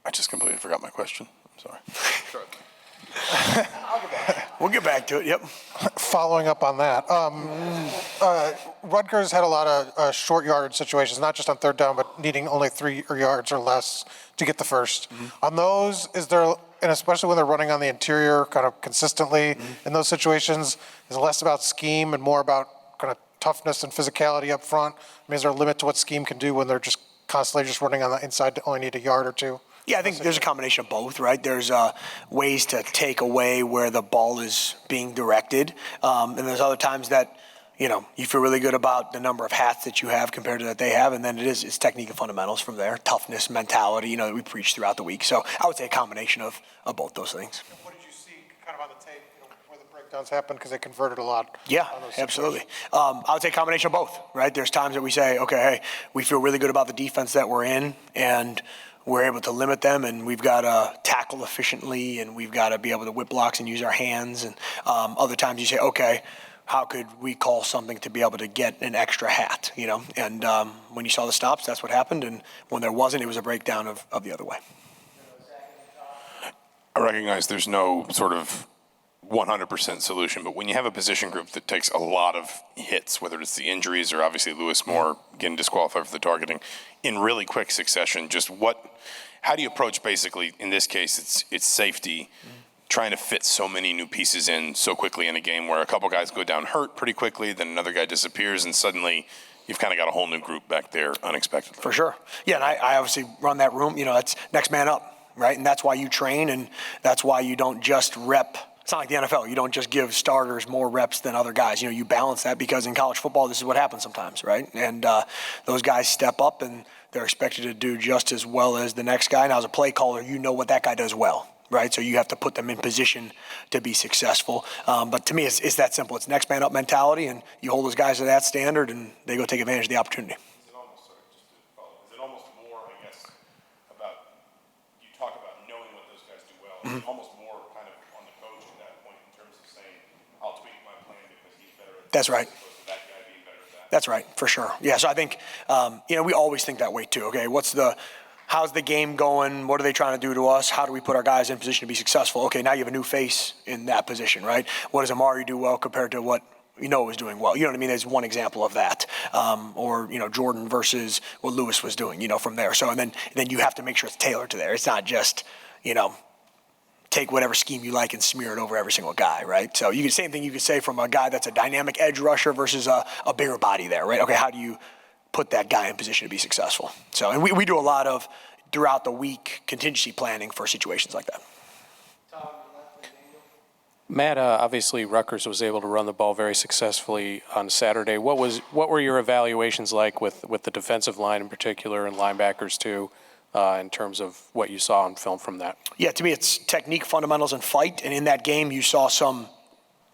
I just completely forgot my question. I'm sorry. Sure. We'll get back to it, yep. Following up on that, Rutgers had a lot of short yardage situations, not just on third down, but needing only 3 yards or less to get the first. On those, is there, and especially when they're running on the interior kind of consistently in those situations, is it less about scheme and more about kind of toughness and physicality up front? I mean, is there a limit to what scheme can do when they're just constantly just running on the inside to only need a yard or two? Yeah, I think there's a combination of both, right? There's ways to take away where the ball is being directed, and there's other times that, you know, you feel really good about the number of hats that you have compared to that they have, and then it's technique and fundamentals from there, toughness, mentality, you know, that we preach throughout the week. So I would say a combination of both those things. And what did you see kind of on the tape, you know, where the breakdowns happened, because they converted a lot? Yeah, absolutely. I would say a combination of both, right? There's times that we say, okay, hey, we feel really good about the defense that we're in, and we're able to limit them, and we've got to tackle efficiently, and we've got to be able to whip blocks and use our hands. And other times you say, okay, how could we call something to be able to get an extra hat, you know? And when you saw the stops, that's what happened. And when there wasn't, it was a breakdown of the other way. I recognize there's no sort of 100% solution, but when you have a position group that takes a lot of hits, whether it's the injuries or obviously Lewis Moore getting disqualified for the targeting in really quick succession, just how do you approach basically, in this case, it's safety, trying to fit so many new pieces in so quickly in a game where a couple guys go down hurt pretty quickly, then another guy disappears, and suddenly you've kind of got a whole new group back there unexpectedly. For sure. Yeah, and I obviously run that room, you know, that's next man up, right? And that's why you train, and that's why you don't just rep. It's not like the NFL. You don't just give starters more reps than other guys. You know, you balance that, because in college football, this is what happens sometimes, right? And those guys step up, and they're expected to do just as well as the next guy. Now, as a play caller, you know what that guy does well, right? So you have to put them in position to be successful. But to me, it's that simple. It's next man up mentality, and you hold those guys to that standard, and they go take advantage of the opportunity. Is it almost more, I guess, about, you talk about knowing what those guys do well, is it almost more kind of on the coach at that point in terms of saying, I'll tweak my plan because he's better at That's right. as opposed to that guy being better at that? That's right, for sure. Yeah, so I think, you know, we always think that way too. Okay, how's the game going? What are they trying to do to us? How do we put our guys in position to be successful? Okay, now you have a new face in that position, right? What does Amari do well compared to what you know was doing well? You know what I mean? There's one example of that. Or, you know, Jordan versus what Lewis was doing, you know, from there. So, and then you have to make sure it's tailored to there. It's not just, you know, take whatever scheme you like and smear it over every single guy, right? So same thing you could say from a guy that's a dynamic edge rusher versus a bigger body there, right? Okay, how do you put that guy in position to be successful? So, and we do a lot of, throughout the week, contingency planning for situations like that. Matt, obviously Rutgers was able to run the ball very successfully on Saturday. What were your evaluations like with the defensive line in particular, and linebackers too, in terms of what you saw on film from that? Yeah, to me it's technique, fundamentals, and fight. And in that game you saw some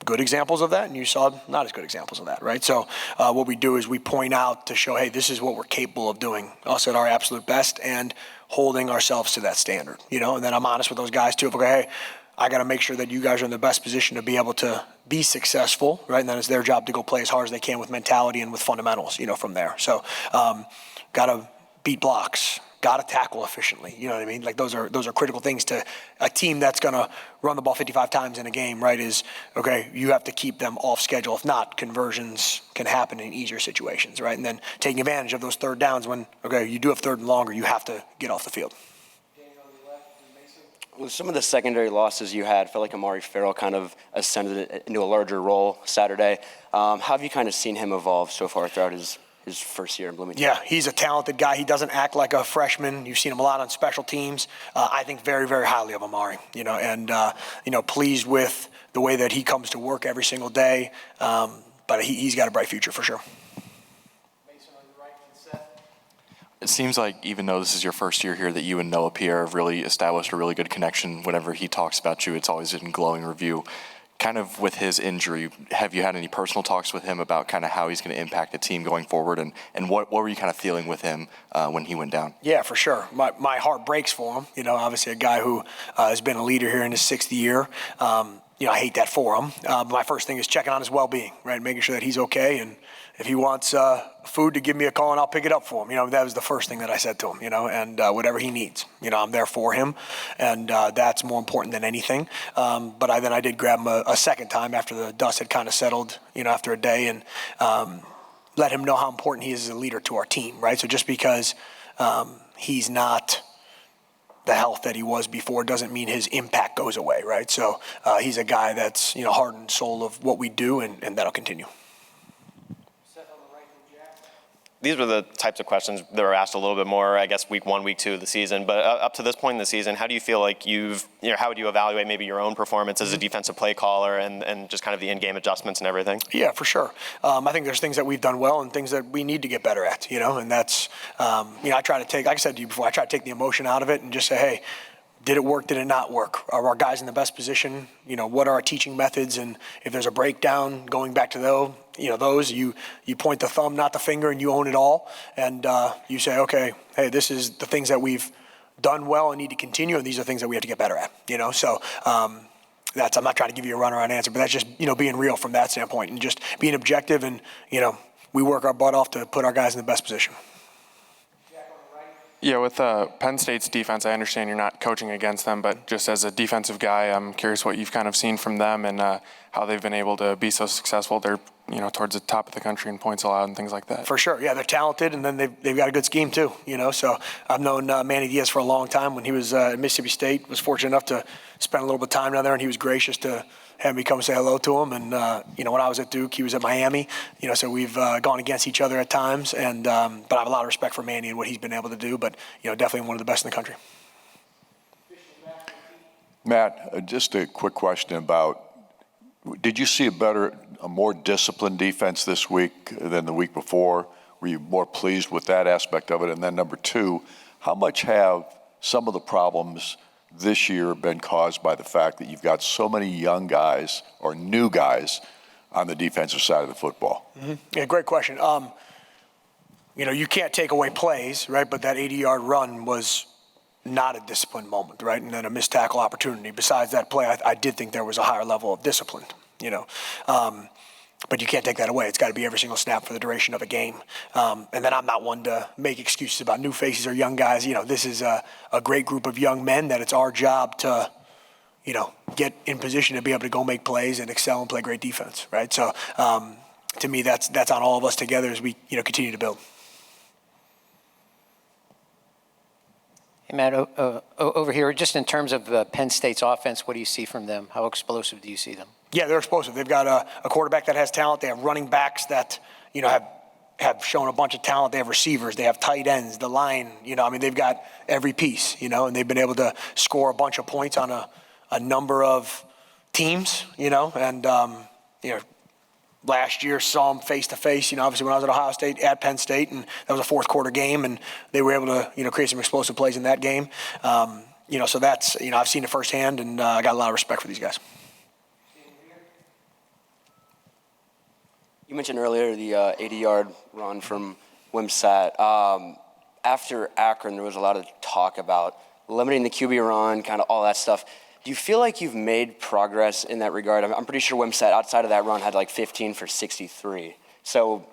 good examples of that, and you saw not as good examples of that, right? So what we do is we point out to show, hey, this is what we're capable of doing, us at our absolute best, and holding ourselves to that standard, you know? And then I'm honest with those guys too. If okay, hey, I got to make sure that you guys are in the best position to be able to be successful, right? And then it's their job to go play as hard as they can with mentality and with fundamentals, you know, from there. So got to beat blocks, got to tackle efficiently. You know what I mean? Like those are critical things to a team that's going to run the ball 55 times in a game, right? Is, okay, you have to keep them off schedule. If not, conversions can happen in easier situations, right? And then taking advantage of those third downs when, okay, you do have third and longer, you have to get off the field. With some of the secondary losses you had, felt like Amari Farrell kind of ascended into a larger role Saturday. How have you kind of seen him evolve so far throughout his first year in Bloomington? Yeah, he's a talented guy. He doesn't act like a freshman. You've seen him a lot on special teams. I think very, very highly of Amari, you know, and, you know, pleased with the way that he comes to work every single day. But he's got a bright future for sure. It seems like even though this is your first year here, that you and Noah Pierre have really established a really good connection. Whenever he talks about you, it's always in glowing review. Kind of with his injury, have you had any personal talks with him about kind of how he's going to impact the team going forward, and what were you kind of feeling with him when he went down? Yeah, for sure. My heart breaks for him. You know, obviously a guy who has been a leader here in his 6th year. You know, I hate that for him. My first thing is checking on his well-being, right? Making sure that he's okay, and if he wants food, to give me a call and I'll pick it up for him. That was the first thing that I said to him, and whatever he needs, I'm there for him. And that's more important than anything. But I did grab him a second time after the dust had kind of settled, after a day, and let him know how important he is as a leader to our team, right? So just because he's not the health that he was before doesn't mean his impact goes away, right? So he's a guy that's, heart and soul of what we do, and that'll continue. These were the types of questions that were asked a little bit more, I guess, week 1, week 2 of the season. But up to this point in the season, how do you feel like how would you evaluate maybe your own performance as a defensive play caller and just kind of the in-game adjustments and everything? Yeah, for sure. I think there's things that we've done well and things that we need to get better at, and that's, I try to take, like I said to you before, I try to take the emotion out of it and just say, hey, did it work? Did it not work? Are our guys in the best position? What are our teaching methods? And if there's a breakdown, going back to those, you point the thumb, not the finger, and you own it all. And you say, okay, hey, this is the things that we've done well and need to continue, and these are things that we have to get better at. So I'm not trying to give you a runaround answer, but that's just being real from that standpoint and just being objective. And we work our butt off to put our guys in the best position. Yeah, with Penn State's defense, I understand you're not coaching against them, but just as a defensive guy, I'm curious what you've kind of seen from them and how they've been able to be so successful. They're, towards the top of the country in points allowed and things like that. For sure, yeah, they're talented, and then they've got a good scheme too. So I've known Manny Diaz for a long time. When he was at Mississippi State, was fortunate enough to spend a little bit of time down there, and he was gracious to have me come say hello to him. And when I was at Duke, he was at Miami. So we've gone against each other at times, and but I have a lot of respect for Manny and what he's been able to do. But definitely one of the best in the country. Matt, just a quick question about: did you see a more disciplined defense this week than the week before? Were you more pleased with that aspect of it? And then number two, how much have some of the problems this year been caused by the fact that you've got so many young guys or new guys on the defensive side of the football? Mm-hmm. Yeah, great question. You can't take away plays, right? But that 80-yard run was not a disciplined moment, right? And then a missed tackle opportunity. Besides that play, I did think there was a higher level of discipline, But you can't take that away. It's got to be every single snap for the duration of a game. And then I'm not one to make excuses about new faces or young guys. This is a great group of young men that it's our job to, get in position to be able to go make plays and excel and play great defense, right? So to me, that's on all of us together as we, continue to build. Hey, Matt, over here, just in terms of Penn State's offense, what do you see from them? How explosive do you see them? Yeah, they're explosive. They've got a quarterback that has talent. They have running backs that, have shown a bunch of talent. They have receivers. They have tight ends, the line. They've got every piece, and they've been able to score a bunch of points on a number of teams, and, last year saw them face-to-face, obviously when I was at Ohio State, at Penn State, and that was a fourth quarter game, and they were able to, create some explosive plays in that game. So that's, I've seen it firsthand, and I got a lot of respect for these guys. You mentioned earlier the 80-yard run from Wimsatt. After Akron, there was a lot of talk about limiting the QB run, kind of all that stuff. Do you feel like you've made progress in that regard? I'm pretty sure Wimsatt, outside of that run, had like 15 for 63. So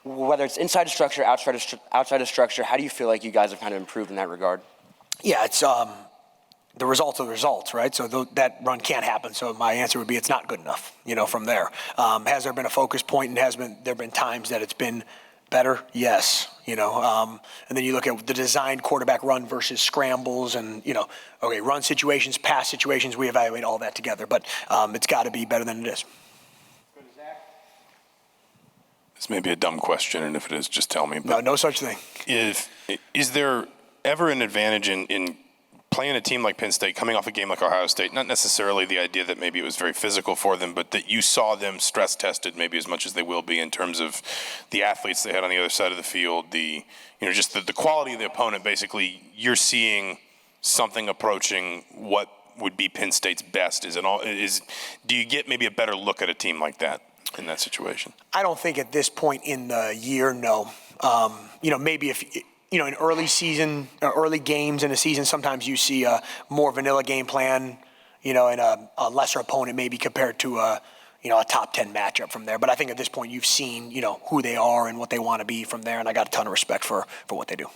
whether it's inside of structure, outside of structure, how do you feel like you guys have kind of improved in that regard? Yeah, it's the results are the results, right? So that run can't happen. So my answer would be it's not good enough, from there. Has there been a focus point, and there been times that it's been better? Yes. And then you look at the designed quarterback run versus scrambles and, run situations, pass situations, we evaluate all that together. But it's got to be better than it is. This may be a dumb question, and if it is, just tell me. But no such thing. Is there ever an advantage in playing a team like Penn State, coming off a game like Ohio State, not necessarily the idea that maybe it was very physical for them, but that you saw them stress tested maybe as much as they will be in terms of the athletes they had on the other side of the field, just the quality of the opponent. Basically, you're seeing something approaching what would be Penn State's best. Do you get maybe a better look at a team like that in that situation? I don't think at this point in the year, no. Maybe if in early season, early games in a season, sometimes you see a more vanilla game plan, and a lesser opponent maybe compared to a a top 10 matchup from there. But I think at this point you've seen, who they are and what they want to be from there, and I got a ton of respect for what they do.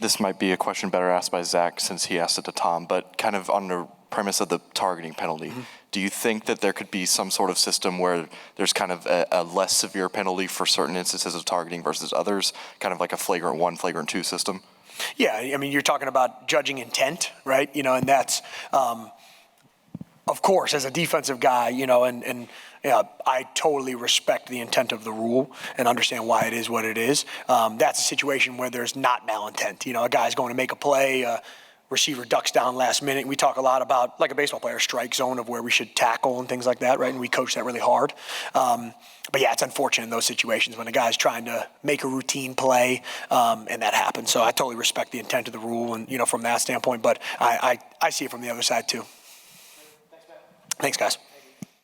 This might be a question better asked by Zach since he asked it to Tom, but kind of on the premise of the targeting penalty, do you think that there could be some sort of system where there's kind of a less severe penalty for certain instances of targeting versus others, kind of like a flagrant 1, flagrant 2 system? Yeah, I mean, you're talking about judging intent, right? And that's, of course, as a defensive guy, I totally respect the intent of the rule and understand why it is what it is. That's a situation where there's not malintent. A guy's going to make a play, receiver ducks down last minute. We talk a lot about, like a baseball player, strike zone of where we should tackle and things like that, right? And we coach that really hard. But yeah, it's unfortunate in those situations when a guy's trying to make a routine play and that happens. So I totally respect the intent of the rule and, from that standpoint, but I see it from the other side too. Thanks, guys.